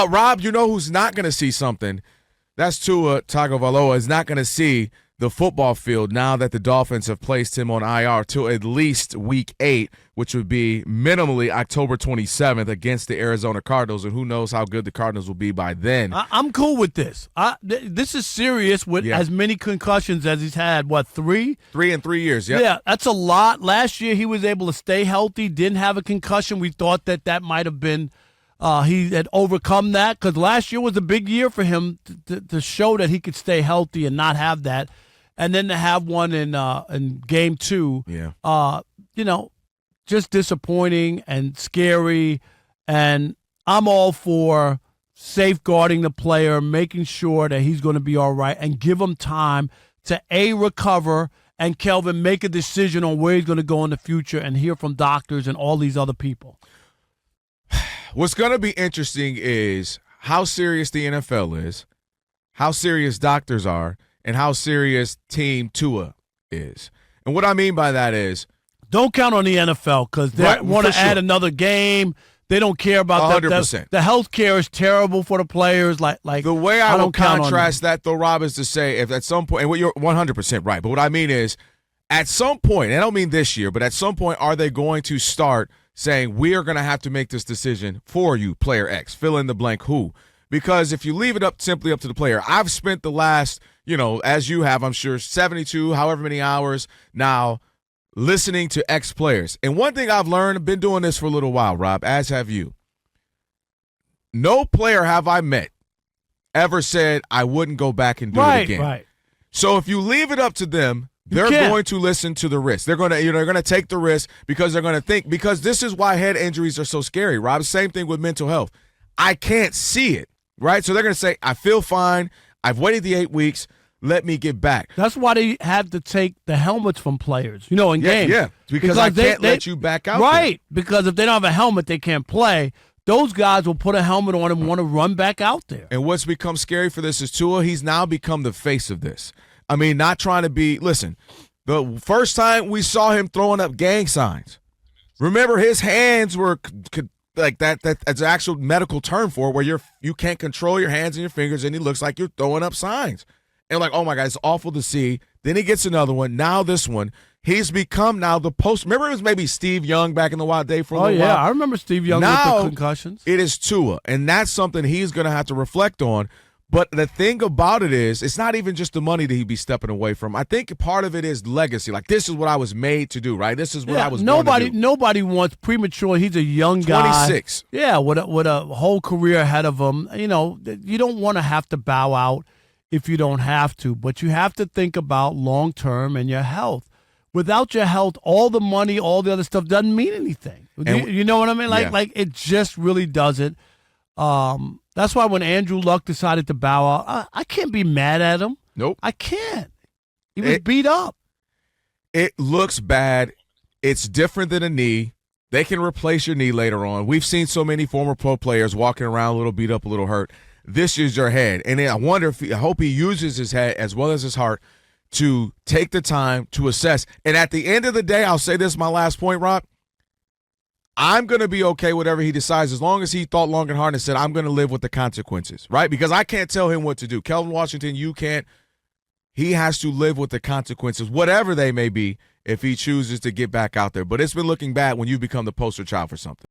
Rob, you know who's not going to see something? That's Tua Tagovailoa is not going to see the football field now that the Dolphins have placed him on IR till at least Week 8, which would be minimally October 27th against the Arizona Cardinals, and who knows how good the Cardinals will be by then. I'm cool with this. This is serious with as many concussions as he's had. What, 3? 3 in 3 years, yeah. Yeah, that's a lot. Last year he was able to stay healthy, didn't have a concussion. We thought that might have been he had overcome that because last year was a big year for him to show that he could stay healthy and not have that. And then to have one in game 2, just disappointing and scary. And I'm all for safeguarding the player, making sure that he's going to be all right, and give him time to recover, and Kelvin make a decision on where he's going to go in the future, and hear from doctors and all these other people. What's going to be interesting is how serious the NFL is, how serious doctors are, and how serious Team Tua is. And what I mean by that is, don't count on the NFL because they want to add another game. They don't care about 100%. The health care is terrible for the players. Like the way I will contrast that, though, Rob, is to say if at some point, and you're 100% right, but what I mean is at some point, and I don't mean this year, but at some point, are they going to start saying we are going to have to make this decision for you, player X, fill in the blank who? Because if you leave it simply up to the player, I've spent the last, as you have, I'm sure, 72, however many hours now listening to ex-players. And one thing I've learned, I've been doing this for a little while, Rob, as have you. No player have I met ever said I wouldn't go back and do it again. Right. So if you leave it up to them, they're going to listen to the risk. They're going to, they're going to take the risk because they're going to think, because this is why head injuries are so scary, Rob. Same thing with mental health. I can't see it, right? So they're going to say, I feel fine. I've waited the 8 weeks. Let me get back. That's why they had to take the helmets from players, in games. Yeah, because I can't let you back out. Right, because if they don't have a helmet, they can't play. Those guys will put a helmet on and want to run back out there. And what's become scary for this is Tua. He's now become the face of this. I mean, not trying to be – listen, the first time we saw him throwing up gang signs, remember his hands were like that. That's an actual medical term for it, where you can't control your hands and your fingers, and he looks like you're throwing up signs. And like, oh, my God, it's awful to see. Then he gets another one. Now this one. He's become now the post. Remember it was maybe Steve Young back in the wild day for a little while? I remember Steve Young with the concussions. It is Tua, and that's something he's going to have to reflect on. But the thing about it is, it's not even just the money that he'd be stepping away from. I think part of it is legacy. Like, this is what I was made to do, right? This is what I was born to do. Nobody wants premature. He's a young guy. 26. Yeah, with a whole career ahead of him. You don't want to have to bow out if you don't have to. But you have to think about long-term and your health. Without your health, all the money, all the other stuff doesn't mean anything. You know what I mean? Like it just really doesn't. That's why when Andrew Luck decided to bow out, I can't be mad at him. Nope. I can't. He was beat up. It looks bad. It's different than a knee. They can replace your knee later on. We've seen so many former pro players walking around a little beat up, a little hurt. This is your head. And I hope he uses his head as well as his heart to take the time to assess. And at the end of the day, I'll say this, my last point, Rob. I'm going to be okay whatever he decides as long as he thought long and hard and said, I'm going to live with the consequences, right? Because I can't tell him what to do. Kelvin Washington, you can't. He has to live with the consequences, whatever they may be, if he chooses to get back out there. But it's been looking bad when you become the poster child for something.